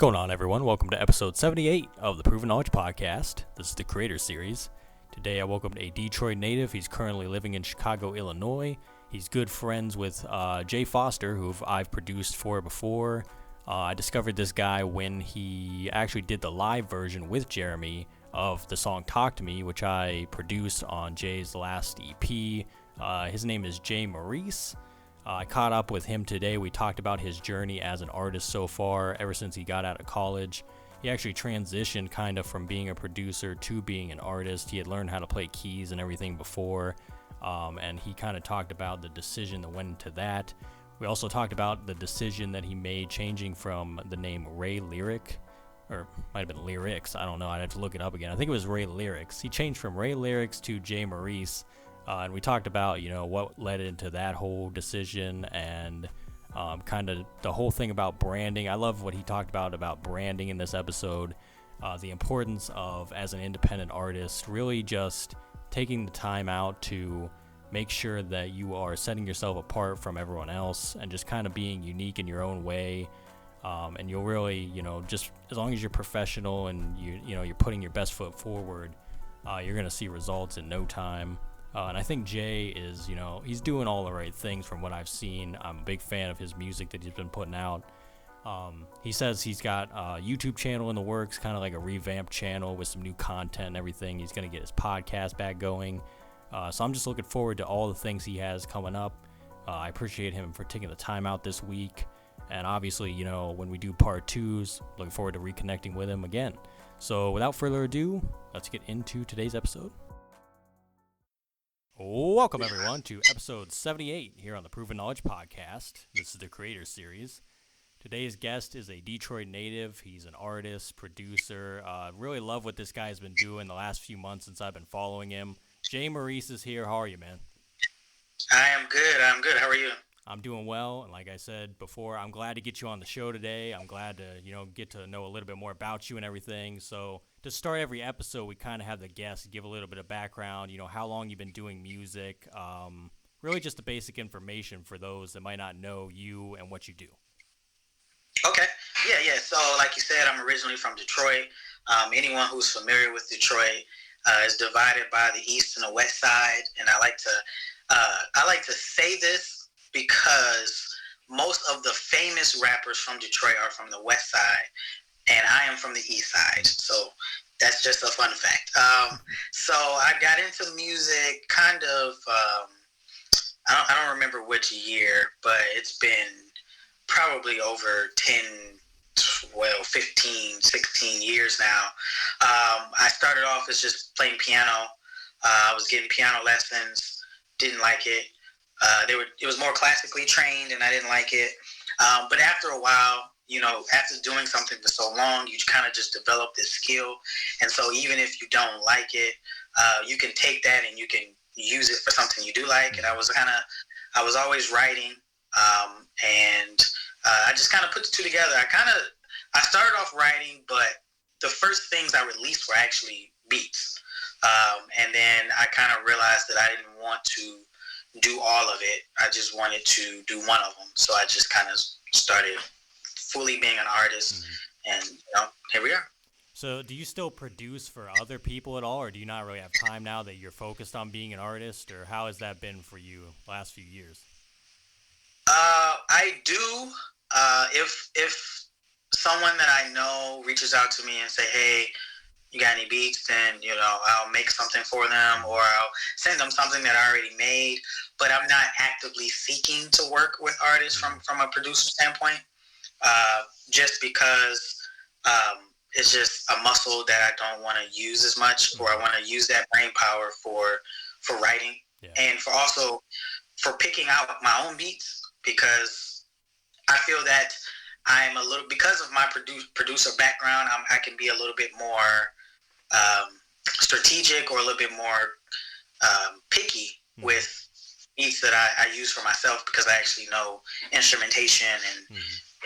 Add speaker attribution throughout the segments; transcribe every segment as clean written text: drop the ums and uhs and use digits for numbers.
Speaker 1: Going on, everyone? Welcome to episode 78 of the Proven Knowledge Podcast. This is the Creator Series. Today I welcomed a Detroit native. He's currently living in Chicago, Illinois. He's good friends with Jay Foster, who I've produced for before. I discovered this guy when he actually did the live version with Jeremy of the song Talk to Me, which I produced on Jay's last EP. His name is Jae Maurice. I caught up with him today. We talked about his journey as an artist so far, ever since he got out of college. He actually transitioned kind of from being a producer to being an artist. He had learned how to play keys and everything before, and he kind of talked about the decision that went into that. We also talked about the decision that he made changing from the name Ray Lyric, or might have been Lyrics, I don't know, I'd have to look it up again. I think it was Ray Lyrics. He changed from Ray Lyrics to Jae Maurice. And we talked about, what led into that whole decision and kind of the whole thing about branding. I love what he talked about branding in this episode, the importance of, as an independent artist, really just taking the time out to make sure that you are setting yourself apart from everyone else and just kind of being unique in your own way. And you'll really, just as long as you're professional and you're putting your best foot forward, you're going to see results in no time. And I think Jay is, he's doing all the right things from what I've seen. I'm a big fan of his music that he's been putting out. He says he's got a YouTube channel in the works, kind of like a revamped channel with some new content and everything. He's going to get his podcast back going. So I'm just looking forward to all the things he has coming up. I appreciate him for taking the time out this week. And obviously, when we do part twos, looking forward to reconnecting with him again. So without further ado, let's get into today's episode. Welcome, everyone, to episode 78 here on the Proven Knowledge Podcast. This is the Creator Series. Today's guest is a Detroit native. He's an artist, producer. Really love what this guy has been doing the last few months since I've been following him. Jae Maurice is here. How are you, man?
Speaker 2: I am good. How are you?
Speaker 1: I'm doing well, and like I said before, I'm glad to get you on the show today. I'm glad to, get to know a little bit more about you and everything. So to start every episode, we kind of have the guests give a little bit of background, how long you've been doing music, really just the basic information for those that might not know you and what you do.
Speaker 2: Okay. Yeah. So like you said, I'm originally from Detroit. Anyone who's familiar with Detroit is divided by the east and the west side, and I like to say this because most of the famous rappers from Detroit are from the west side, and I am from the east side. So that's just a fun fact. So I got into music kind of, I don't remember which year, but it's been probably over 15, 16 years now. I started off as just playing piano. I was getting piano lessons, didn't like it. It was more classically trained, and I didn't like it. But after a while, after doing something for so long, you kind of just develop this skill. And so even if you don't like it, you can take that and you can use it for something you do like. And I was always writing, and I just kind of put the two together. I started off writing, but the first things I released were actually beats. And then I kind of realized that I didn't want to do all of it. I just wanted to do one of them. So I just kind of started fully being an artist, and here we are.
Speaker 1: So do you still produce for other people at all, or do you not really have time now that you're focused on being an artist, or how has that been for you the last few years?
Speaker 2: I do. If someone that I know reaches out to me and say, hey, you got any beats, then I'll make something for them, or I'll send them something that I already made. But I'm not actively seeking to work with artists from a producer standpoint, just because it's just a muscle that I don't want to use as much, or I want to use that brain power for writing, and for picking out my own beats, because I feel that I'm because of my producer background, I can be a little bit more strategic, or a little bit more picky with beats that I use for myself, because I actually know instrumentation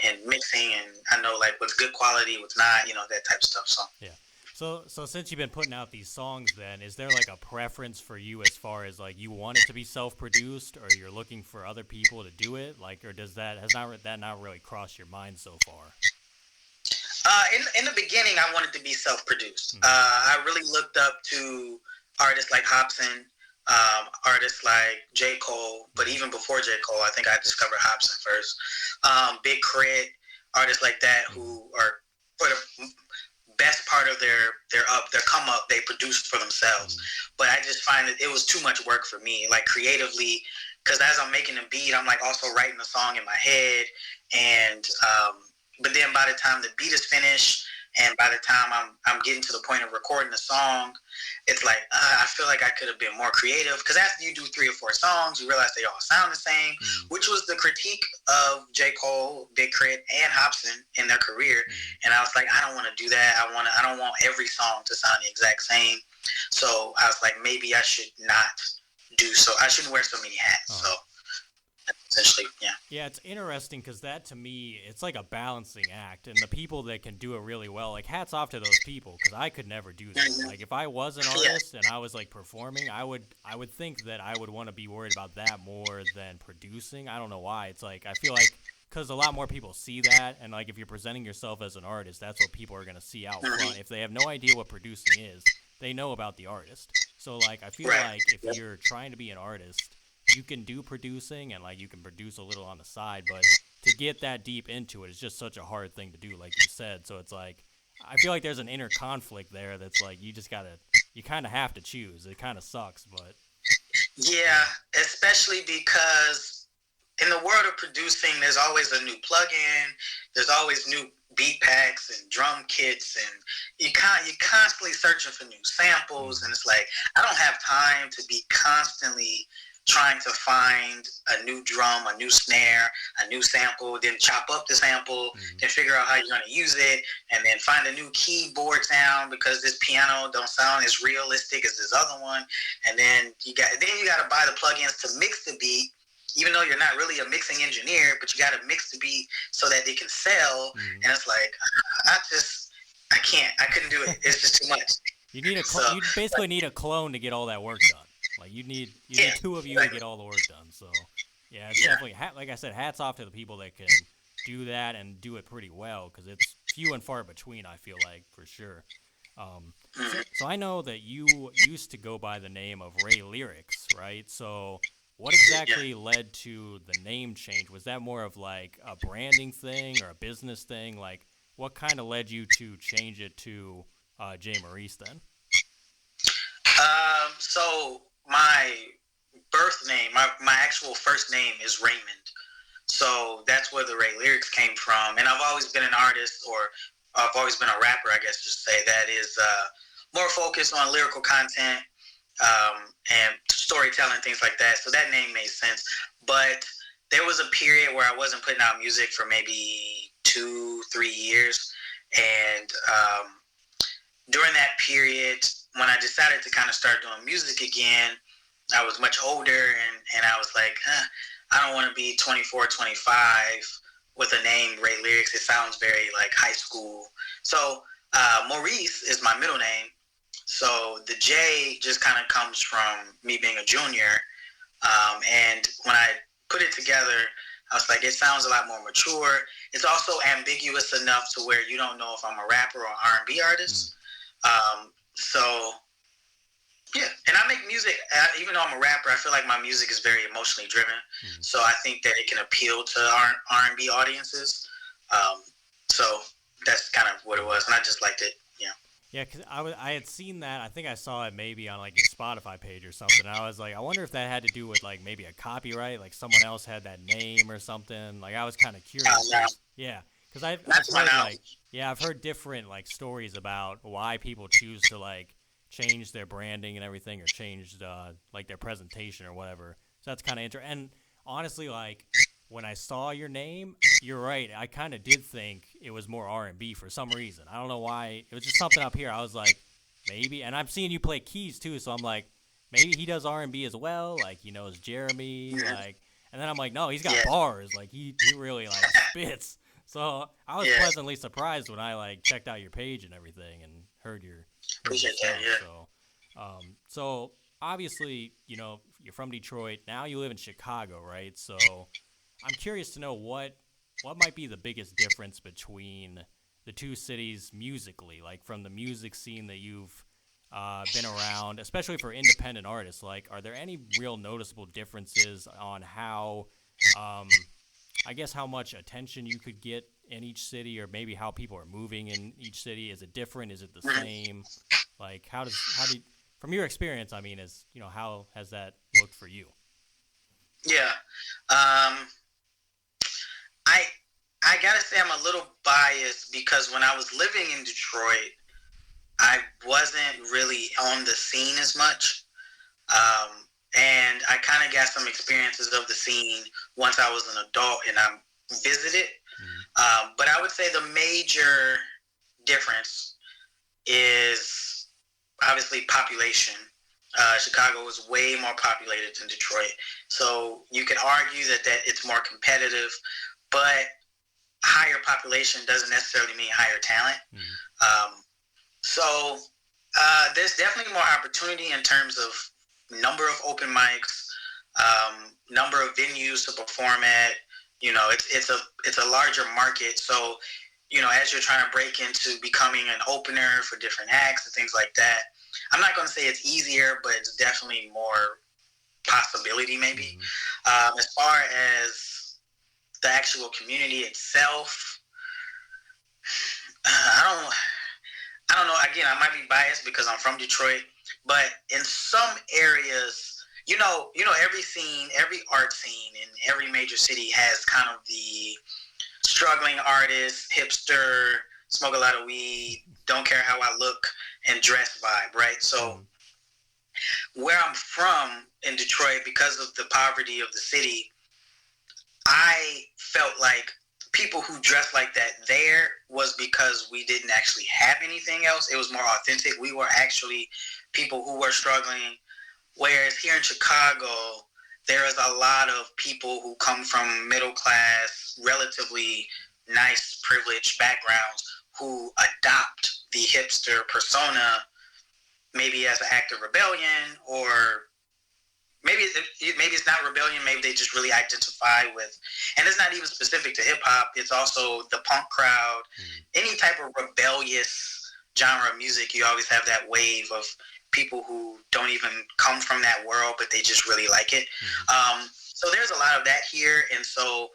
Speaker 2: and mixing, and I know like what's good quality, what's not, that type of stuff. So
Speaker 1: yeah. So since you've been putting out these songs, then is there like a preference for you as far as like you want it to be self-produced, or you're looking for other people to do it, like, or has that not really crossed your mind so far?
Speaker 2: In the beginning, I wanted to be self-produced.
Speaker 1: Mm.
Speaker 2: I really looked up to artists like Hopsin, artists like J. Cole, but even before J. Cole, I think I discovered Hopsin first. Big Crit, artists like that who are for the best part of their come up, they produced for themselves. But I just find that it was too much work for me, like creatively, because as I'm making a beat, I'm like also writing the song in my head, and but then by the time the beat is finished, and by the time I'm getting to the point of recording the song, it's like I feel like I could have been more creative. Because after you do 3 or 4 songs, you realize they all sound the same, which was the critique of J. Cole, Big Crit, and Hopsin in their career. And I was like, I don't want to do that. I don't want every song to sound the exact same. So I was like, maybe I should not do so. I shouldn't wear so many hats. So essentially, yeah.
Speaker 1: Yeah, it's interesting because that to me, it's like a balancing act, and the people that can do it really well, like hats off to those people, because I could never do that. Like if I was an artist and I was like performing, I would think that I would want to be worried about that more than producing. I don't know why. It's like I feel like because a lot more people see that, and like if you're presenting yourself as an artist, that's what people are gonna see out front. If they have no idea what producing is, they know about the artist. So like I feel like if you're trying to be an artist, you can do producing and like you can produce a little on the side, but to get that deep into it is just such a hard thing to do, like you said. So it's like I feel like there's an inner conflict there that's like you kind of have to choose. It kind of sucks, but
Speaker 2: yeah, especially because in the world of producing, there's always a new plugin, there's always new beat packs and drum kits, and you're constantly searching for new samples, and it's like I don't have time to be constantly trying to find a new drum, a new snare, a new sample, then chop up the sample, then figure out how you're going to use it, and then find a new keyboard sound because this piano don't sound as realistic as this other one, and then you got to buy the plugins to mix the beat, even though you're not really a mixing engineer, but you got to mix the beat so that they can sell, and it's like I couldn't do it. It's just too much.
Speaker 1: You basically need a clone to get all that work done. Like you need 2 of you to get all the work done. So yeah, it's definitely like I said, hats off to the people that can do that and do it pretty well, because it's few and far between. I feel like for sure. So I know that you used to go by the name of Ray Lyrics, right? So what exactly led to the name change? Was that more of like a branding thing or a business thing? Like what kind of led you to change it to Jae Maurice then?
Speaker 2: So my birth name, my actual first name is Raymond. So that's where the Ray Lyrics came from. And I've always been an artist, or I've always been a rapper, I guess you say, that is more focused on lyrical content and storytelling, things like that. So that name made sense. But there was a period where I wasn't putting out music for maybe 2-3 years. And during that period, when I decided to kind of start doing music again, I was much older, and I was like, I don't want to be 24, 25 with a name, Ray Lyrics. It sounds very like high school. So Maurice is my middle name. So the J just kind of comes from me being a junior. And when I put it together, I was like, it sounds a lot more mature. It's also ambiguous enough to where you don't know if I'm a rapper or R&B artist. So, yeah, and I make music, even though I'm a rapper, I feel like my music is very emotionally driven. So I think that it can appeal to R&B audiences. So that's kind of what it was, and I just liked it, yeah.
Speaker 1: Yeah, because I had seen that. I think I saw it maybe on like your Spotify page or something. I was like, I wonder if that had to do with like maybe a copyright, like someone else had that name or something. Like I was kind of curious.
Speaker 2: No.
Speaker 1: Yeah, because I've heard I've heard different like stories about why people choose to like change their branding and everything, or change like their presentation or whatever. So that's kind of interesting. And honestly, like when I saw your name, you're right. I kind of did think it was more R&B for some reason. I don't know why. It was just something up here. I was like, maybe. And I'm seeing you play keys too, so I'm like, maybe he does R&B as well. Like he knows Jeremy. Like, and then I'm like, no, he's got bars. Like he really like spits. So I was pleasantly surprised when I like checked out your page and everything and heard your.
Speaker 2: Appreciate that.
Speaker 1: Yeah. So obviously, you know, you're from Detroit. Now you live in Chicago, right? So I'm curious to know what might be the biggest difference between the two cities musically, like from the music scene that you've been around, especially for independent artists? Like, are there any real noticeable differences on how, I guess, how much attention you could get in each city, or maybe how people are moving in each city? Is it different? Is it the same? Like, how do you, from your experience, I mean, how has that looked for you?
Speaker 2: Yeah. I I gotta say I'm a little biased because when I was living in Detroit, I wasn't really on the scene as much. And I kind of got some experiences of the scene once I was an adult and I visited. But I would say the major difference is obviously population. Chicago is way more populated than Detroit, so you could argue that it's more competitive, but higher population doesn't necessarily mean higher talent. So there's definitely more opportunity in terms of number of open mics, number of venues to perform at. It's a larger market. So, as you're trying to break into becoming an opener for different acts and things like that, I'm not going to say it's easier, but it's definitely more possibility maybe. As far as the actual community itself, I don't know. Again, I might be biased because I'm from Detroit, but in some areas, every scene, every art scene in every major city has kind of the struggling artist, hipster, smoke a lot of weed, don't care how I look and dress vibe, right? So where I'm from in Detroit, because of the poverty of the city, I felt like people who dressed like that there was because we didn't actually have anything else. It was more authentic. We were actually people who were struggling. Whereas here in Chicago, there is a lot of people who come from middle class, relatively nice, privileged backgrounds who adopt the hipster persona, maybe as an act of rebellion, or maybe it's not rebellion. Maybe they just really identify with, and it's not even specific to hip hop. It's also the punk crowd, any type of rebellious genre of music. You always have that wave of people who don't even come from that world, but they just really like it. So there's a lot of that here, and so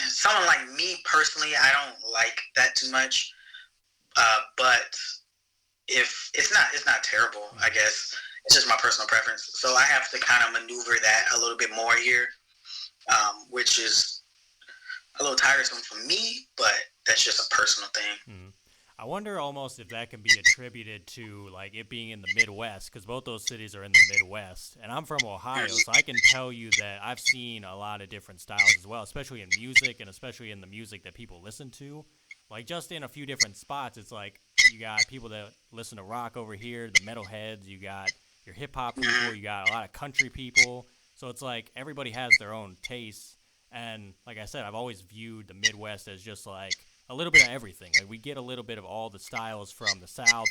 Speaker 2: someone like me personally, I don't like that too much. But if it's not terrible, I guess. It's just my personal preference. So I have to kind of maneuver that a little bit more here, which is a little tiresome for me, but that's just a personal thing.
Speaker 1: I wonder almost if that can be attributed to like it being in the Midwest, because both those cities are in the Midwest, and I'm from Ohio, so I can tell you that I've seen a lot of different styles as well, especially in music and especially in the music that people listen to. Like just in a few different spots, it's like you got people that listen to rock over here, the metalheads, you got your hip hop people, you got a lot of country people. So it's like everybody has their own tastes. And like I said, I've always viewed the Midwest as just like a little bit of everything. Like we get a little bit of all the styles from the South,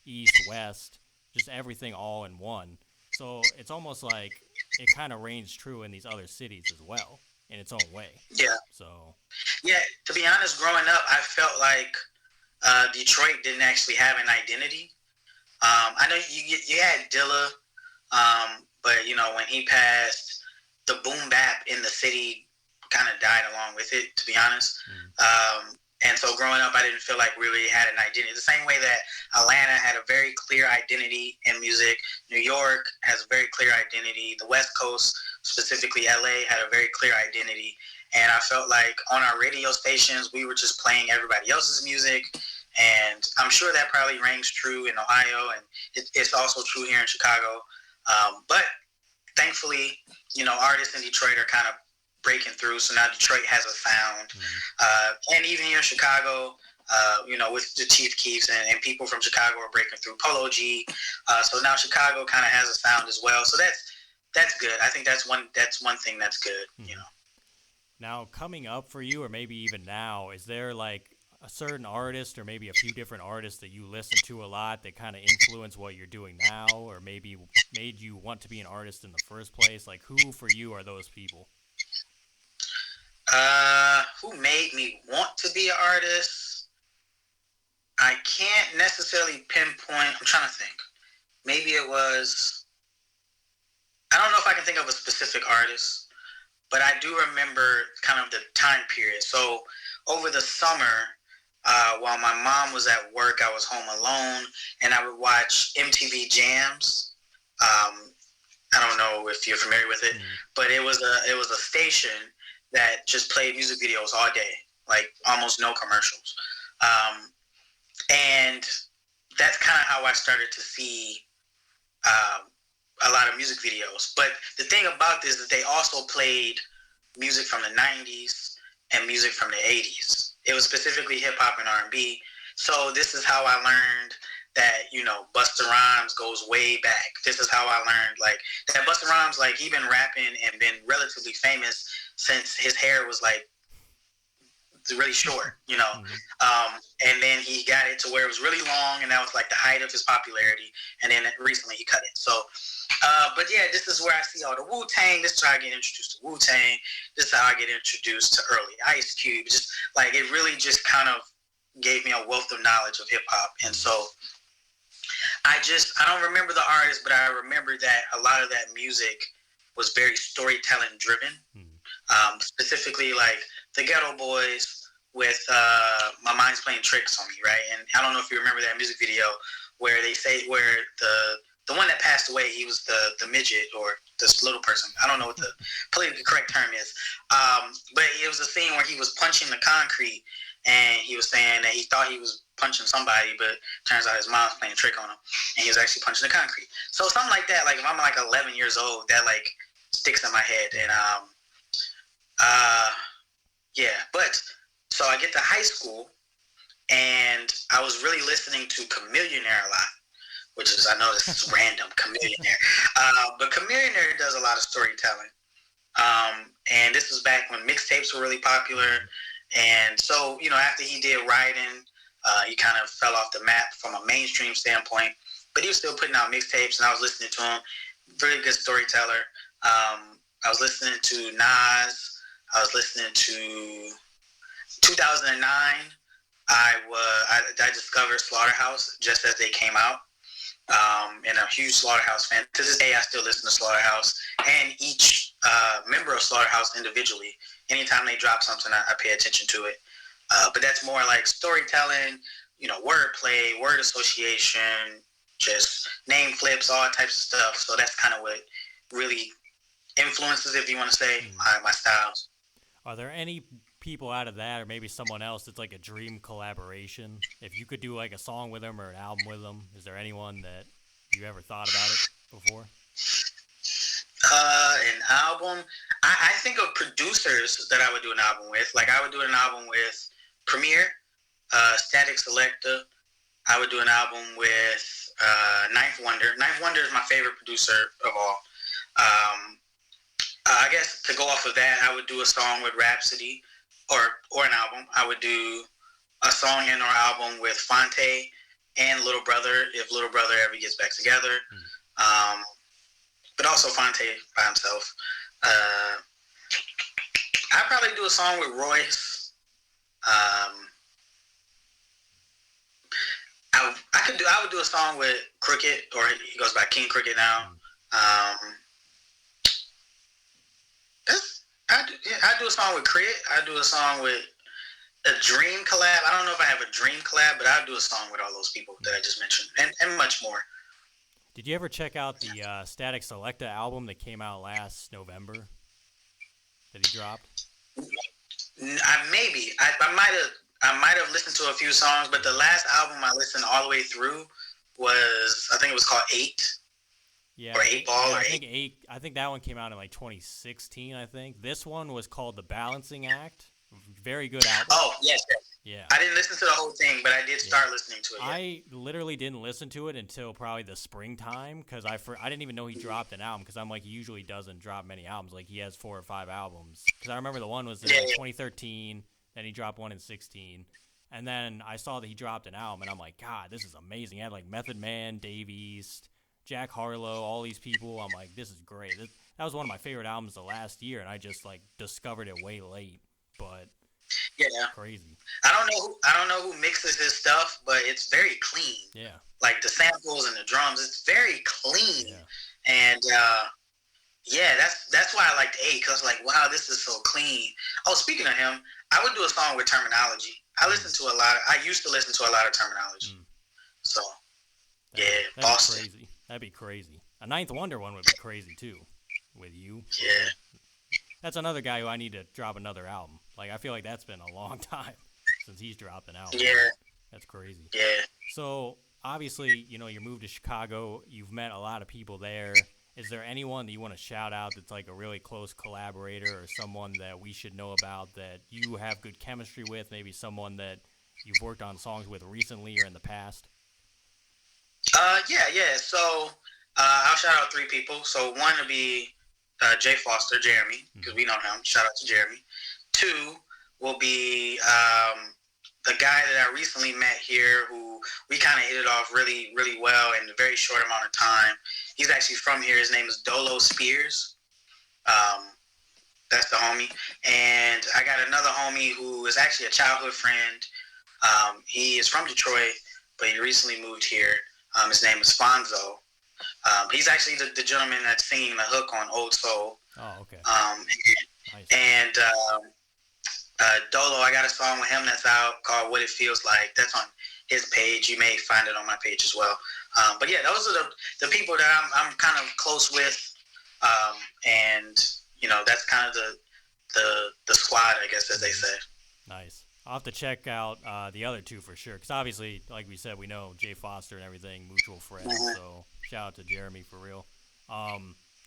Speaker 1: East, West, just everything all in one. So it's almost like it kind of reigns true in these other cities as well in its own way.
Speaker 2: Yeah.
Speaker 1: So.
Speaker 2: Yeah, to be honest, growing up, I felt like Detroit didn't actually have an identity. I know you had Dilla, but when he passed, the boom bap in the city kind of died along with it, to be honest. And so growing up, I didn't feel like we really had an identity. The same way that Atlanta had a very clear identity in music, New York has a very clear identity. The West Coast, specifically LA, had a very clear identity. And I felt like on our radio stations, we were just playing everybody else's music. And I'm sure that probably rings true in Ohio, and it's also true here in Chicago. But thankfully, artists in Detroit are kind of breaking through. So now Detroit has a sound. And even here in Chicago, with the Chief Keefs and people from Chicago are breaking through. Polo G. So now Chicago kind of has a sound as well. So that's good. I think that's one thing that's good,
Speaker 1: Now, coming up for you, or maybe even now, is there like a certain artist or maybe a few different artists that you listen to a lot that kind of influence what you're doing now, or maybe made you want to be an artist in the first place? Like, who for you are those people?
Speaker 2: who made me want to be an artist, I can't necessarily pinpoint. I'm trying to think. Maybe it was, I don't know if I can think of a specific artist, but I do remember kind of the time period. So over the summer, while my mom was at work, I was home alone, and I would watch MTV Jams. I don't know if you're familiar with it, but it was a station that just played music videos all day, like almost no commercials. And that's kind of how I started to see a lot of music videos. But the thing about this is they also played music from the 90s and music from the 80s. It was specifically hip hop and R&B. So this is how I learned that, Busta Rhymes goes way back. This is how I learned, like, that Busta Rhymes, like, he been rapping and been relatively famous since his hair was, like, really short, and then he got it to where it was really long, and that was, like, the height of his popularity, and then recently he cut it. So, but yeah, this is where I see all the Wu-Tang. This is how I get introduced to Wu-Tang. This is how I get introduced to early Ice Cube. Just, like, it really just kind of gave me a wealth of knowledge of hip-hop, and so I don't remember the artist, but I remember that a lot of that music was very storytelling driven. Specifically, like the Ghetto Boys with My Mind's Playing Tricks on Me, right? And I don't know if you remember that music video where they say where the one that passed away, he was the midget or this little person. I don't know what the politically correct term is. But it was a scene where he was punching the concrete, and he was saying that he thought he was punching somebody, but turns out his mom's playing a trick on him, and he was actually punching the concrete. So something like that, like if I'm like 11 years old, that like sticks in my head. And yeah, but so I get to high school, and I was really listening to Chamillionaire a lot, which is, I know this is random, Chamillionaire. But Chamillionaire does a lot of storytelling. And this was back when mixtapes were really popular. And so, after he did writing, he kind of fell off the map from a mainstream standpoint, but he was still putting out mixtapes, and I was listening to him. Very good storyteller. I was listening to Nas. I was listening to 2009. I discovered Slaughterhouse just as they came out, and I'm a huge Slaughterhouse fan. To this day, I still listen to Slaughterhouse and each member of Slaughterhouse individually. Anytime they drop something, I pay attention to it. But that's more like storytelling, wordplay, word association, just name flips, all types of stuff. So that's kind of what really influences, if you want to say, my styles.
Speaker 1: Are there any people out of that, or maybe someone else, that's like a dream collaboration? If you could do like a song with them or an album with them, is there anyone that you ever thought about it before?
Speaker 2: An album, I think of producers that I would do an album with. Like I would do an album with Premier, Static Selecta. I would do an album with Ninth Wonder. Ninth Wonder is my favorite producer of all. I guess to go off of that, I would do a song with Rhapsody, or an album. I would do a song and or album with Fonte and Little Brother, if Little Brother ever gets back together. But also Fonte by himself. I'd probably do a song with Royce. I would do a song with Crooked, or he goes by King Crooked now. I do a song with Crit. I do a song with a Dream collab. I don't know if I have a Dream collab, but I'll do a song with all those people that I just mentioned, and much more.
Speaker 1: Did you ever check out the Static Selecta album that came out last November that he dropped?
Speaker 2: Maybe. I might have listened to a few songs, but the last album I listened all the way through was, I think it was called 8.
Speaker 1: Yeah,
Speaker 2: or 8 Ball.
Speaker 1: Yeah,
Speaker 2: or
Speaker 1: I
Speaker 2: 8.
Speaker 1: think 8. I think that one came out in like 2016. I think this one was called The Balancing Act. Very good album.
Speaker 2: Oh yes.
Speaker 1: Yeah.
Speaker 2: I didn't listen to the whole thing, but I did start listening to it. Yeah.
Speaker 1: I literally didn't listen to it until probably the springtime, because I didn't even know he dropped an album, because I'm like, he usually doesn't drop many albums. Like, he has 4 or 5 albums. Because I remember the one was in 2013, then he dropped one in 2016. And then I saw that he dropped an album, and I'm like, God, this is amazing. He had like Method Man, Dave East, Jack Harlow, all these people. I'm like, this is great. That was one of my favorite albums of last year, and I just like discovered it way late. But
Speaker 2: Yeah.
Speaker 1: Crazy.
Speaker 2: I don't know who mixes his stuff, but it's very clean.
Speaker 1: Yeah.
Speaker 2: Like the samples and the drums, it's very clean.
Speaker 1: Yeah.
Speaker 2: And yeah, that's why I liked A, because like, wow, this is so clean. Oh, speaking of him, I would do a song with terminology. I used to listen to a lot of terminology. So
Speaker 1: That'd
Speaker 2: Boston.
Speaker 1: be crazy. That'd be crazy. A Ninth Wonder one would be crazy too, with you.
Speaker 2: Yeah.
Speaker 1: That's another guy who I need to drop another album. Like I feel like that's been a long time since he's dropped an album.
Speaker 2: Yeah.
Speaker 1: That's crazy.
Speaker 2: Yeah.
Speaker 1: So obviously, you moved to Chicago. You've met a lot of people there. Is there anyone that you want to shout out that's like a really close collaborator or someone that we should know about that you have good chemistry with? Maybe someone that you've worked on songs with recently or in the past?
Speaker 2: Yeah. So I'll shout out three people. So one would be Jay Foster, Jeremy, because we know him. Shout out to Jeremy. Two will be the guy that I recently met here, who we kind of hit it off really, really well in a very short amount of time. He's actually from here. His name is Dolo Spears. That's the homie. And I got another homie who is actually a childhood friend. He is from Detroit, but he recently moved here. His name is Fonzo. He's actually the gentleman that's singing the hook on Old Soul.
Speaker 1: Oh, okay.
Speaker 2: Nice. And Dolo, I got a song with him that's out called What It Feels Like. That's on his page. You may find it on my page as well. But yeah, those are the people that I'm kind of close with. And, that's kind of the squad, I guess, as they say.
Speaker 1: Nice. I'll have to check out the other two for sure, because obviously, like we said, we know Jay Foster and everything, mutual friends. So shout out to Jeremy for real.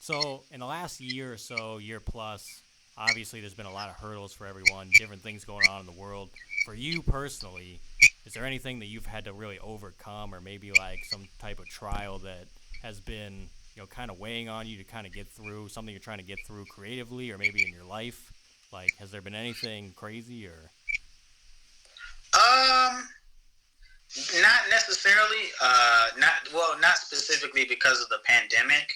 Speaker 1: So in the last year or so, year plus, obviously there's been a lot of hurdles for everyone, different things going on in the world. For you personally, is there anything that you've had to really overcome, or maybe like some type of trial that has been, kind of weighing on you to kind of get through, something you're trying to get through creatively or maybe in your life? Like, has there been anything crazy or?
Speaker 2: Not necessarily. Not specifically because of the pandemic.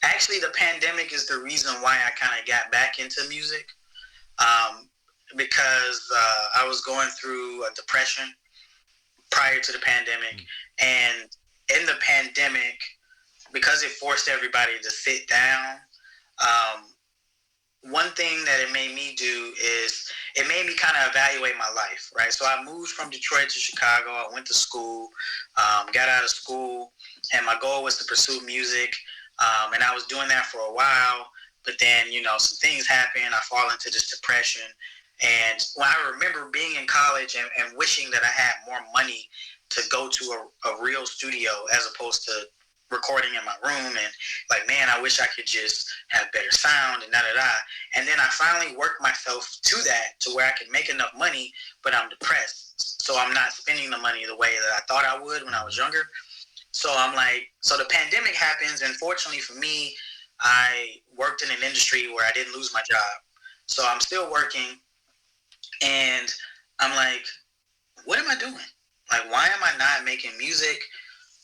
Speaker 2: Actually, the pandemic is the reason why I kind of got back into music. Because I was going through a depression prior to the pandemic, and in the pandemic, because it forced everybody to sit down. One thing that it made me do is it made me kind of evaluate my life, right? So I moved from Detroit to Chicago. I went to school, got out of school, and my goal was to pursue music. And I was doing that for a while, but then, some things happened. I fall into this depression. And when I remember being in college and wishing that I had more money to go to a real studio as opposed to recording in my room, and like, man, I wish I could just have better sound and da-da-da. And then I finally worked myself to that, to where I could make enough money, but I'm depressed. So I'm not spending the money the way that I thought I would when I was younger. So I'm like, so the pandemic happens, and fortunately for me, I worked in an industry where I didn't lose my job. So I'm still working, and I'm like, what am I doing? Like, why am I not making music?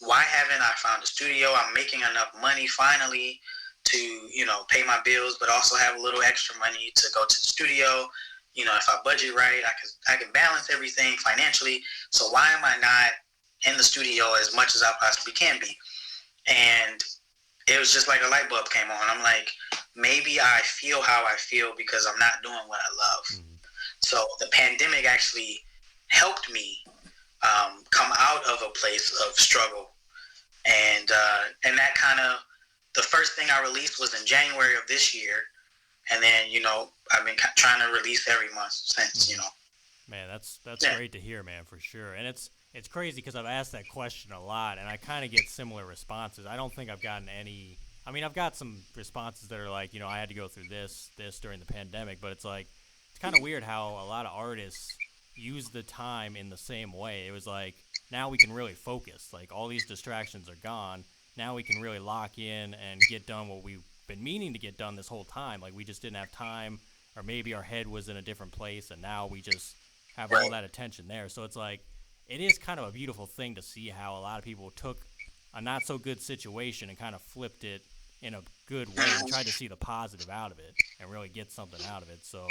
Speaker 2: Why haven't I found a studio? I'm making enough money finally to, pay my bills, but also have a little extra money to go to the studio. If I budget right, I can balance everything financially. So why am I not in the studio as much as I possibly can be? And it was just like a light bulb came on. I'm like, maybe I feel how I feel because I'm not doing what I love. Mm-hmm. So the pandemic actually helped me come out of a place of struggle. And that kind of, the first thing I released was in January of this year. And then, I've been trying to release every month since,
Speaker 1: Man, that's great to hear, man, for sure. And it's crazy because I've asked that question a lot, and I kind of get similar responses. I don't think I've gotten any. I mean, I've got some responses that are like, I had to go through this during the pandemic, but it's like, it's kind of weird how a lot of artists use the time in the same way. It was like, now we can really focus. Like, all these distractions are gone. Now we can really lock in and get done what we've been meaning to get done this whole time. Like, we just didn't have time, or maybe our head was in a different place, and now we just have all that attention there. So it's like, it is kind of a beautiful thing to see how a lot of people took a not so good situation and kind of flipped it in a good way and tried to see the positive out of it and really get something out of it. So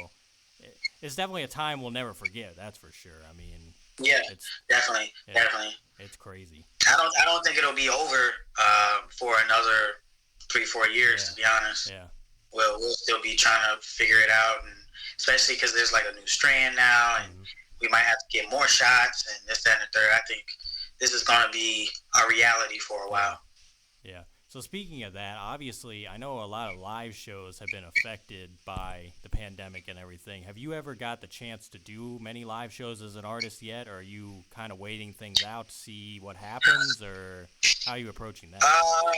Speaker 1: it's definitely a time we'll never forget. That's for sure. I mean,
Speaker 2: Yeah,
Speaker 1: it's
Speaker 2: definitely,
Speaker 1: yeah,
Speaker 2: definitely.
Speaker 1: it's crazy.
Speaker 2: I don't think it'll be over for another 3-4 years.
Speaker 1: Yeah,
Speaker 2: To be honest,
Speaker 1: yeah,
Speaker 2: we'll still be trying to figure it out, and especially because there's like a new strand now, and
Speaker 1: hmm
Speaker 2: we might have to get more shots and this, that, and the third. I think this is going to be a reality for a
Speaker 1: yeah,
Speaker 2: while.
Speaker 1: yeah. So speaking of that, obviously, I know a lot of live shows have been affected by the pandemic and everything. Have you ever got the chance to do many live shows as an artist yet, or are you kind of waiting things out to see what happens, or how are you approaching that?
Speaker 2: Uh,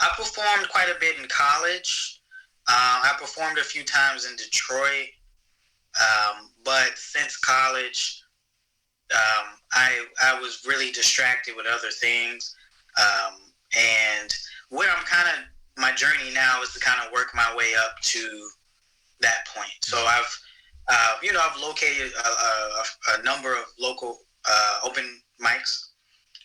Speaker 2: I performed quite a bit in college. I performed a few times in Detroit, but since college, I was really distracted with other things, and where I'm kind of my journey now is to kind of work my way up to that point. So
Speaker 1: hmm
Speaker 2: I've located a number of local open mics,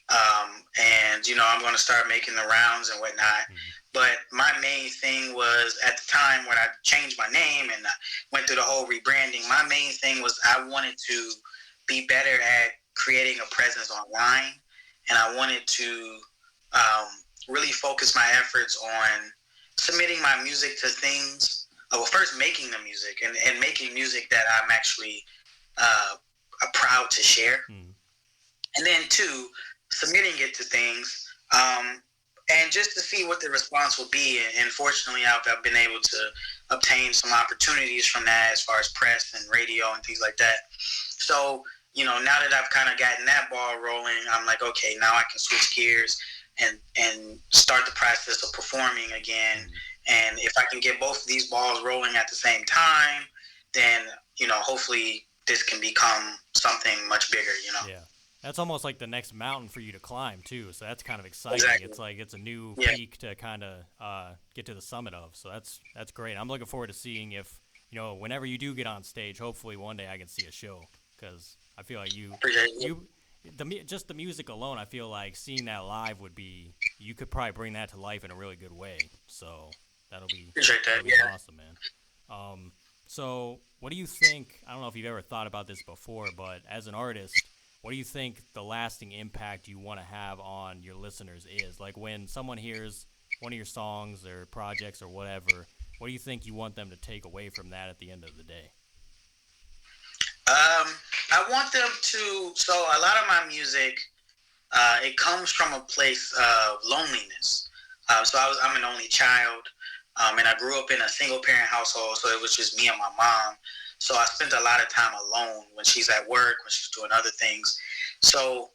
Speaker 2: and I'm going to start making the rounds and whatnot.
Speaker 1: hmm
Speaker 2: But my main thing was at the time when I changed my name and I went through the whole rebranding. My main thing was I wanted to be better at creating a presence online, and I wanted to um, really focus my efforts on submitting my music to things. Well, first making the music and making music that I'm actually uh, proud to share,
Speaker 1: hmm
Speaker 2: and then two, submitting it to things, and just to see what the response will be. And fortunately, I've been able to obtain some opportunities from that as far as press and radio and things like that. So, now that I've kind of gotten that ball rolling, I'm like, okay, now I can switch gears and start the process of performing again.
Speaker 1: hmm
Speaker 2: And if I can get both of these balls rolling at the same time, then, hopefully this can become something much bigger.
Speaker 1: Yeah. That's almost like the next mountain for you to climb too. So that's kind of exciting.
Speaker 2: Exactly.
Speaker 1: It's like it's a new
Speaker 2: Yeah.
Speaker 1: peak to kind of get to the summit of. So that's great. I'm looking forward to seeing if whenever you do get on stage. Hopefully one day I can see a show because I feel like
Speaker 2: Appreciate it.
Speaker 1: you just the music alone. I feel like seeing that live would be you could probably bring that to life in a really good way. So that'll be
Speaker 2: Appreciate that.
Speaker 1: that'll be
Speaker 2: Yeah.
Speaker 1: awesome, man. So what do you think? I don't know if you've ever thought about this before, but as an artist, what do you think the lasting impact you want to have on your listeners is? Like when someone hears one of your songs or projects or whatever, what do you think you want them to take away from that at the end of the day?
Speaker 2: I want them to. So a lot of my music, it comes from a place of loneliness. So I'm an only child, and I grew up in a single parent household. So it was just me and my mom. So I spent a lot of time alone when she's at work, when she's doing other things. So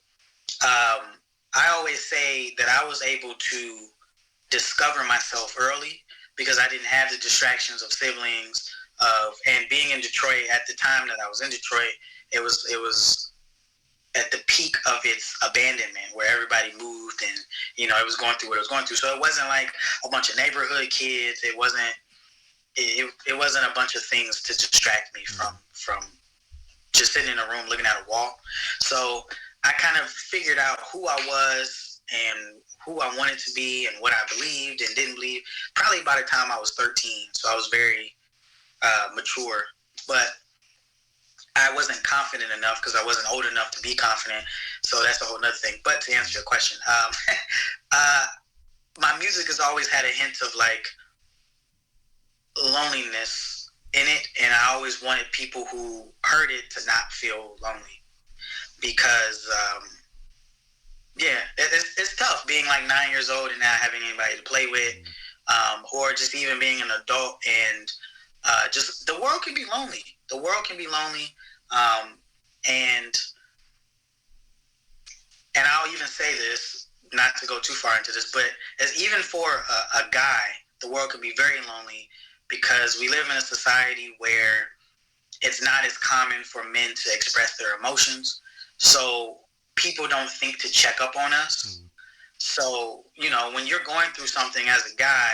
Speaker 2: I always say that I was able to discover myself early because I didn't have the distractions of siblings and being in Detroit at the time that I was in Detroit. It was at the peak of its abandonment where everybody moved and it was going through what it was going through. So it wasn't like a bunch of neighborhood kids. It wasn't a bunch of things to distract me
Speaker 1: Mm-hmm.
Speaker 2: from just sitting in a room looking at a wall. So I kind of figured out who I was and who I wanted to be and what I believed and didn't believe probably by the time I was 13. So I was very mature, but I wasn't confident enough because I wasn't old enough to be confident. So that's a whole nother thing. But to answer your question, uh, my music has always had a hint of like loneliness in it, and I always wanted people who heard it to not feel lonely because it's tough being like 9 years old and not having anybody to play with,
Speaker 1: Mm-hmm.
Speaker 2: or just even being an adult and just the world can be lonely. The world can be lonely, um, and I'll even say this, not to go too far into this, but as even for a guy, the world can be very lonely because we live in a society where it's not as common for men to express their emotions. So people don't think to check up on us.
Speaker 1: Mm-hmm.
Speaker 2: So, when you're going through something as a guy,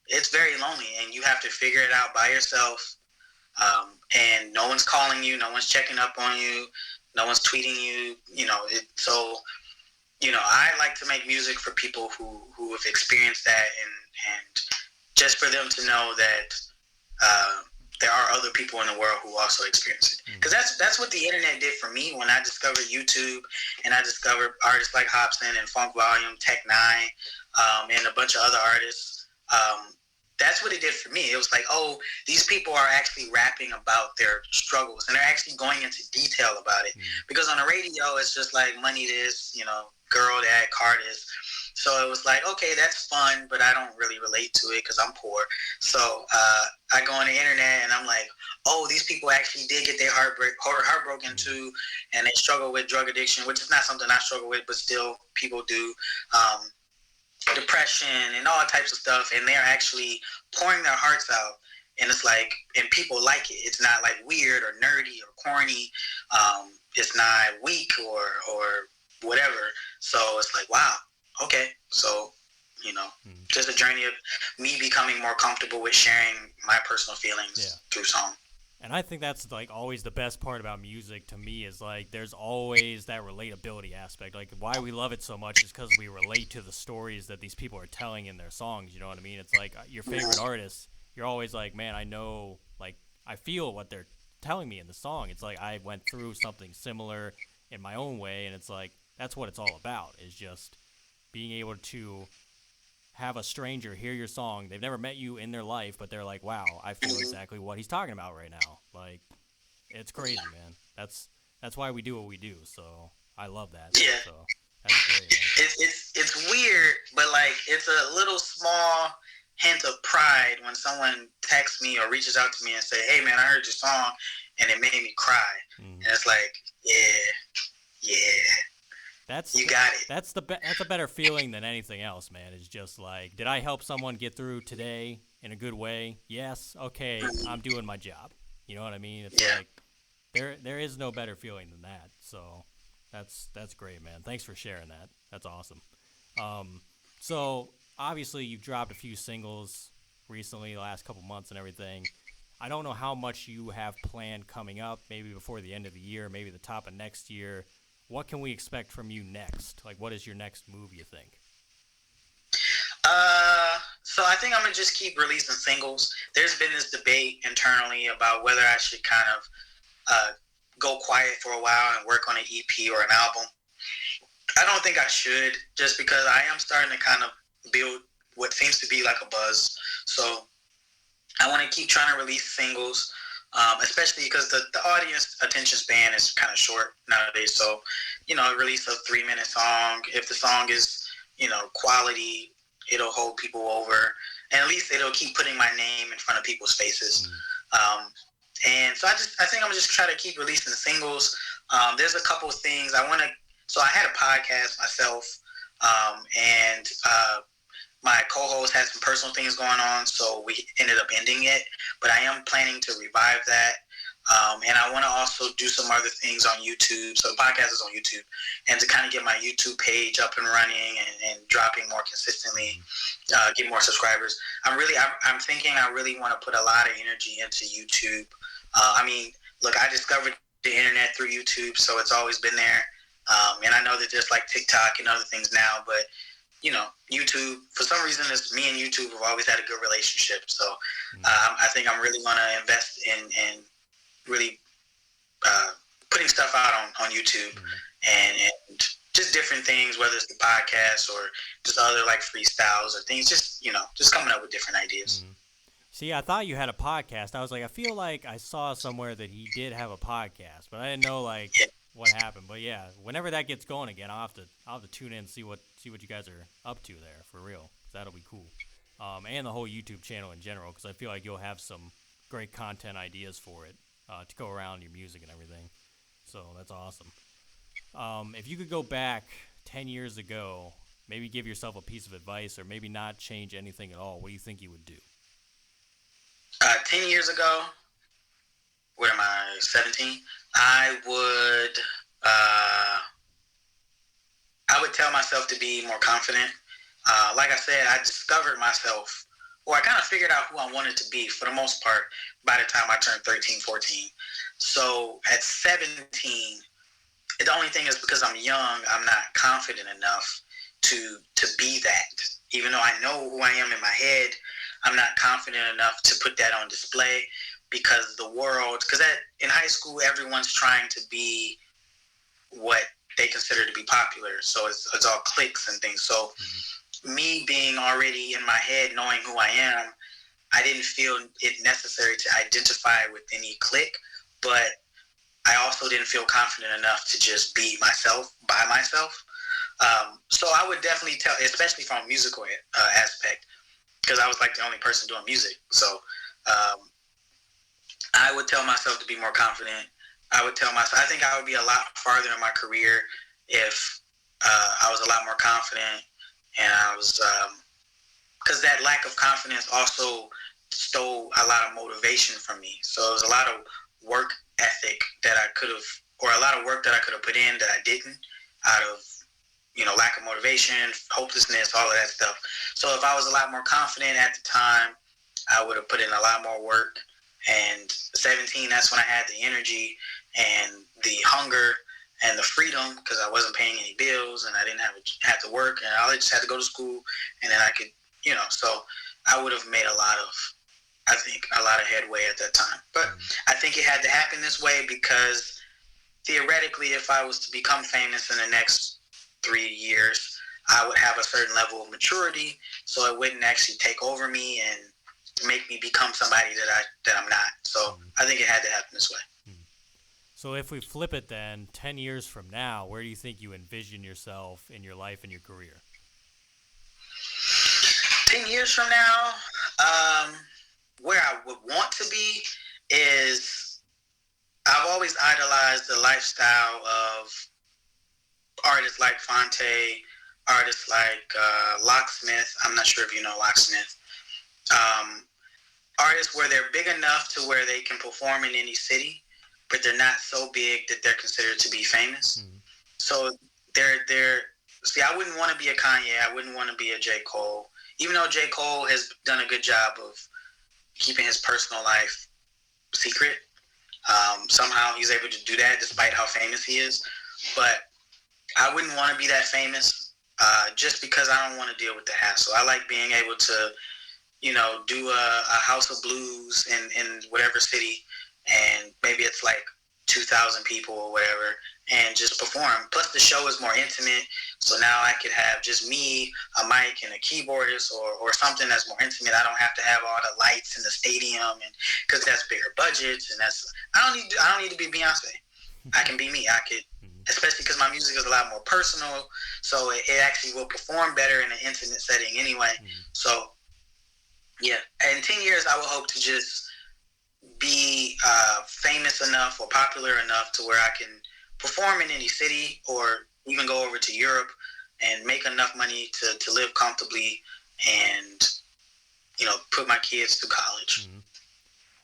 Speaker 2: it's very lonely and you have to figure it out by yourself. And no one's calling you, no one's checking up on you, no one's tweeting you, I like to make music for people who have experienced that and just for them to know that there are other people in the world who also experience it. Because that's what the internet did for me when I discovered YouTube and I discovered artists like Hobson and Funk Volume, Tech Nine, and a bunch of other artists. That's what it did for me. It was like, oh, these people are actually rapping about their struggles and they're actually going into detail about it. Because on the radio, it's just like money this, girl that, car this. So it was like, okay, that's fun, but I don't really relate to it because I'm poor. So I go on the internet and I'm like, oh, these people actually did get their heart broken too, and they struggle with drug addiction, which is not something I struggle with, but still people do. Depression and all types of stuff, and they're actually pouring their hearts out, and it's like, and people like it. It's not like weird or nerdy or corny. It's not weak or whatever. So it's like, wow, okay. So just a journey of me becoming more comfortable with sharing my personal feelings through song.
Speaker 1: And I think that's like always the best part about music to me is like there's always that relatability aspect. Like why we love it so much is because we relate to the stories that these people are telling in their songs. You know what I mean? It's like your favorite artists. You're always like, man, I know, like I feel what they're telling me in the song. It's like I went through something similar in my own way, and it's like that's what it's all about. Is just being able to have a stranger hear your song. They've never met you in their life, but they're like, wow, I feel exactly what he's talking about right now. Like, it's crazy, man. That's why we do what we do. So I love that.
Speaker 2: Yeah.
Speaker 1: So that's great, man.
Speaker 2: It's weird, but like it's a little small hint of pride when someone texts me or reaches out to me and say, hey man, I heard your song and it made me cry. And it's like, yeah. You got it.
Speaker 1: That's a better feeling than anything else, man. It's just like, did I help someone get through today in a good way? Yes. Okay, I'm doing my job. You know what I mean? It's like there is no better feeling than that. So that's great, man. Thanks for sharing that. That's awesome. So obviously you've dropped a few singles recently, the last couple months and everything. I don't know how much you have planned coming up, maybe before the end of the year, maybe the top of next year. What can we expect from you next? Like, what is your next move, you think?
Speaker 2: So I think I'm going to just keep releasing singles. There's been this debate internally about whether I should kind of go quiet for a while and work on an EP or an album. I don't think I should, just because I am starting to kind of build what seems to be like a buzz. So I want to keep trying to release singles. Especially because the audience attention span is kind of short nowadays. So, release a 3-minute song. If the song is, quality, it'll hold people over. And at least it'll keep putting my name in front of people's faces. And so I think I'm just trying to keep releasing singles. There's a couple of things so I had a podcast myself, and my co-host had some personal things going on, so we ended up ending it. But I am planning to revive that. And I want to also do some other things on YouTube. So the podcast is on YouTube. And to kind of get my YouTube page up and running and dropping more consistently, get more subscribers. I'm thinking I really want to put a lot of energy into YouTube. Look, I discovered the internet through YouTube, so it's always been there. And I know that there's like TikTok and other things now, but YouTube, for some reason, me and YouTube have always had a good relationship. So I think I'm really going to invest in really putting stuff out on YouTube and just different things, whether it's the podcast or just other like freestyles or things, just coming up with different ideas.
Speaker 1: See, I thought you had a podcast. I was like, I feel like I saw somewhere that he did have a podcast, but I didn't know what happened. But yeah, whenever that gets going again, I'll have to tune in and see what you guys are up to there for real. 'Cause that'll be cool. And the whole YouTube channel in general, because I feel like you'll have some great content ideas for it to go around your music and everything. So that's awesome. If you could go back 10 years ago, maybe give yourself a piece of advice or maybe not change anything at all, what do you think you would do?
Speaker 2: 10 years ago, what am I, 17? I would tell myself to be more confident. Like I said, I discovered myself, or I kind of figured out who I wanted to be for the most part by the time I turned 13, 14. So at 17, the only thing is because I'm young, I'm not confident enough to be that. Even though I know who I am in my head, I'm not confident enough to put that on display. because in high school, everyone's trying to be what they consider to be popular. So it's all cliques and things. So me being already in my head, knowing who I am, I didn't feel it necessary to identify with any clique, but I also didn't feel confident enough to just be myself by myself. So I would definitely tell, especially from a musical aspect, because I was like the only person doing music. So I would tell myself to be more confident. I think I would be a lot farther in my career if I was a lot more confident, and I was, because that lack of confidence also stole a lot of motivation from me. So it was a lot of work ethic that I could have, or a lot of work that I could have put in that I didn't, out of, lack of motivation, hopelessness, all of that stuff. So if I was a lot more confident at the time, I would have put in a lot more work. And 17, that's when I had the energy and the hunger and the freedom, because I wasn't paying any bills and I didn't have to work, and I just had to go to school, and then I could, so I would have made a lot of headway at that time. But I think it had to happen this way because theoretically, if I was to become famous in the next 3 years, I would have a certain level of maturity, so it wouldn't actually take over me and make me become somebody that I'm not. So I think it had to happen this way.
Speaker 1: So if we flip it then, 10 years from now, where do you think you envision yourself in your life and your career?
Speaker 2: 10 years from now, where I would want to be is, I've always idolized the lifestyle of artists like Fonte, artists like Locksmith. I'm not sure if you know Locksmith. Artists where they're big enough to where they can perform in any city, but they're not so big that they're considered to be famous. So see, I wouldn't want to be a Kanye. I wouldn't want to be a J. Cole. Even though J. Cole has done a good job of keeping his personal life secret. Somehow he's able to do that despite how famous he is. But I wouldn't want to be that famous just because I don't want to deal with the hassle. I like being able to, do a house of blues in whatever city, and maybe it's like 2,000 people or whatever, and just perform. Plus the show is more intimate, so now I could have just me, a mic, and a keyboardist, or something that's more intimate. I don't have to have all the lights in the stadium, and because that's bigger budgets, and I don't need to be Beyonce. I can be me. I could, especially because my music is a lot more personal, so it actually will perform better in an intimate setting anyway. So yeah, in 10 years I would hope to just be famous enough or popular enough to where I can perform in any city, or even go over to Europe and make enough money to live comfortably and, put my kids through college.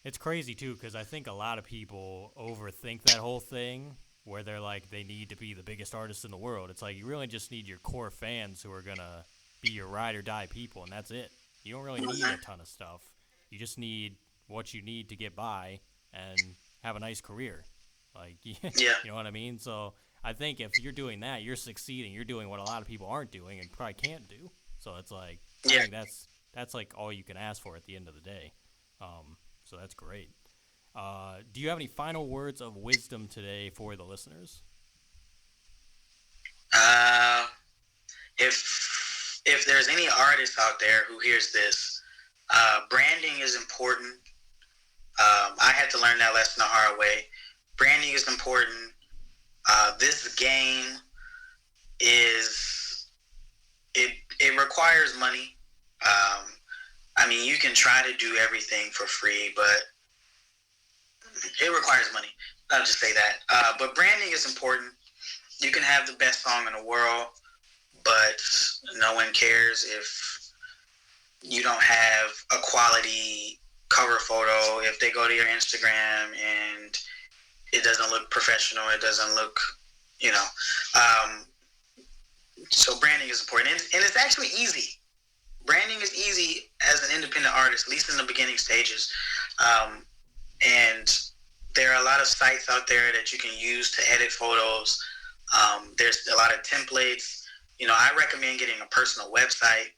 Speaker 1: It's crazy, too, because I think a lot of people overthink that whole thing where they're like, they need to be the biggest artist in the world. It's like, you really just need your core fans who are going to be your ride or die people, and that's it. You don't really need a ton of stuff. You just need what you need to get by and have a nice career. Like, you know what I mean? So I think if you're doing that, you're succeeding. You're doing what a lot of people aren't doing and probably can't do. So it's like, I think that's like all you can ask for at the end of the day. So that's great. Do you have any final words of wisdom today for the listeners?
Speaker 2: If there's any artist out there who hears this, branding is important. I had to learn that lesson the hard way. Branding is important. This game it requires money. You can try to do everything for free, but it requires money. I'll just say that. But branding is important. You can have the best song in the world, but no one cares if you don't have a quality cover photo. If they go to your Instagram and it doesn't look professional, it doesn't look, so branding is important. And it's actually easy. Branding is easy as an independent artist, at least in the beginning stages. And there are a lot of sites out there that you can use to edit photos. There's a lot of templates. I recommend getting a personal website,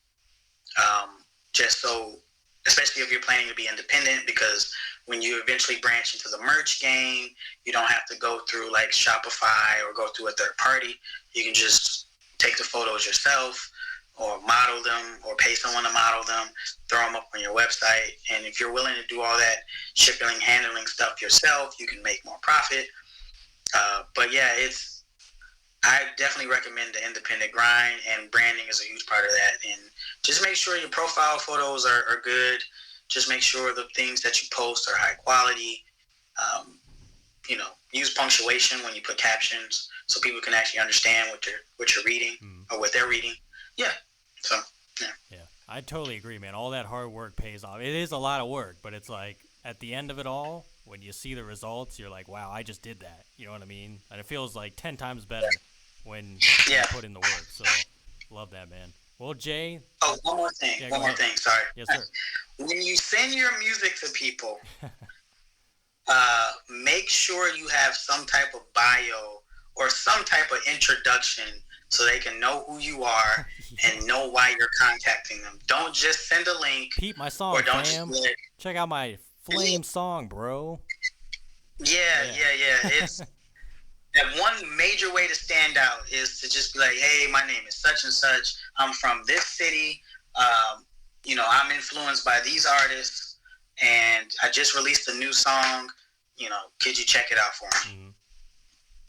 Speaker 2: just so, especially if you're planning to be independent, because when you eventually branch into the merch game, you don't have to go through like Shopify or go through a third party. You can just take the photos yourself or model them or pay someone to model them, throw them up on your website. And if you're willing to do all that shipping, handling stuff yourself, you can make more profit. But yeah, I definitely recommend the independent grind, and branding is a huge part of that. And just make sure your profile photos are good. Just make sure the things that you post are high quality. Use punctuation when you put captions so people can actually understand what you're reading or what they're reading. Yeah. So, yeah.
Speaker 1: Yeah, I totally agree, man. All that hard work pays off. It is a lot of work, but it's like at the end of it all, when you see the results, you're like, wow, I just did that. You know what I mean? And it feels like 10 times better when you put in the work. So, love that, man. Well, Jay.
Speaker 2: Oh, one more thing.
Speaker 1: Yeah,
Speaker 2: one more thing. Sorry.
Speaker 1: Yes, sir.
Speaker 2: When you send your music to people, make sure you have some type of bio or some type of introduction so they can know who you are and know why you're contacting them. Don't just send a link.
Speaker 1: Peep my song,
Speaker 2: or don't
Speaker 1: fam.
Speaker 2: just
Speaker 1: Check out my Flame song, bro.
Speaker 2: Yeah. It's that one major way to stand out is to just be like, hey, my name is such and such. I'm from this city. I'm influenced by these artists, and I just released a new song. Could you check it out for me?
Speaker 1: Mm-hmm.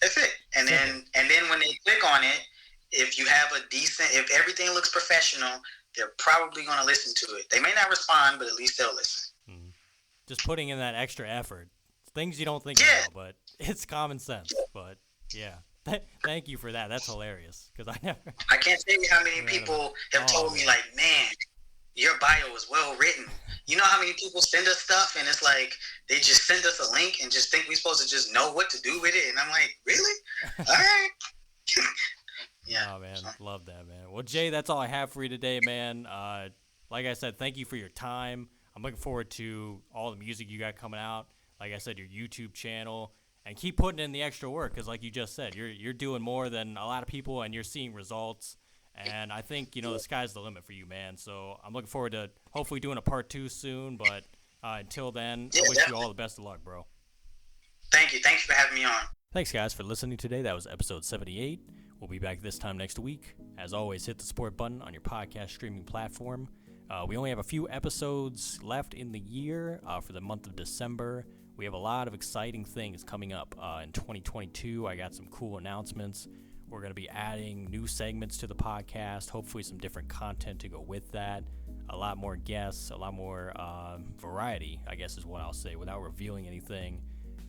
Speaker 2: That's it. And then when they click on it, if everything looks professional, they're probably going to listen to it. They may not respond, but at least they'll listen.
Speaker 1: Mm-hmm. Just putting in that extra effort. Things you don't think about, but it's common sense. But, yeah. Thank you for that. That's hilarious. Because
Speaker 2: I can't tell you how many people have told me, like, man, your bio is well written. You know how many people send us stuff, and it's like they just send us a link and just think we're supposed to just know what to do with it. And I'm like, really? All right. Yeah.
Speaker 1: Oh, man. Love that, man. Well, Jay, that's all I have for you today, man. Like I said, thank you for your time. I'm looking forward to all the music you got coming out. Like I said, your YouTube channel. And keep putting in the extra work because, like you just said, you're doing more than a lot of people, and you're seeing results. And I think, the sky's the limit for you, man. So I'm looking forward to hopefully doing a part 2 soon. But until then, I wish you all the best of luck, bro.
Speaker 2: Thank you. Thanks for having me on.
Speaker 1: Thanks, guys, for listening today. That was episode 78. We'll be back this time next week. As always, hit the support button on your podcast streaming platform. We only have a few episodes left in the year for the month of December. We have a lot of exciting things coming up in 2022. I got some cool announcements. We're going to be adding new segments to the podcast, hopefully some different content to go with that, a lot more guests, a lot more variety, I guess is what I'll say, without revealing anything.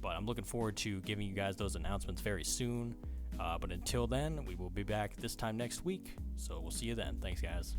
Speaker 1: But I'm looking forward to giving you guys those announcements very soon. But until then, we will be back this time next week. So we'll see you then. Thanks, guys.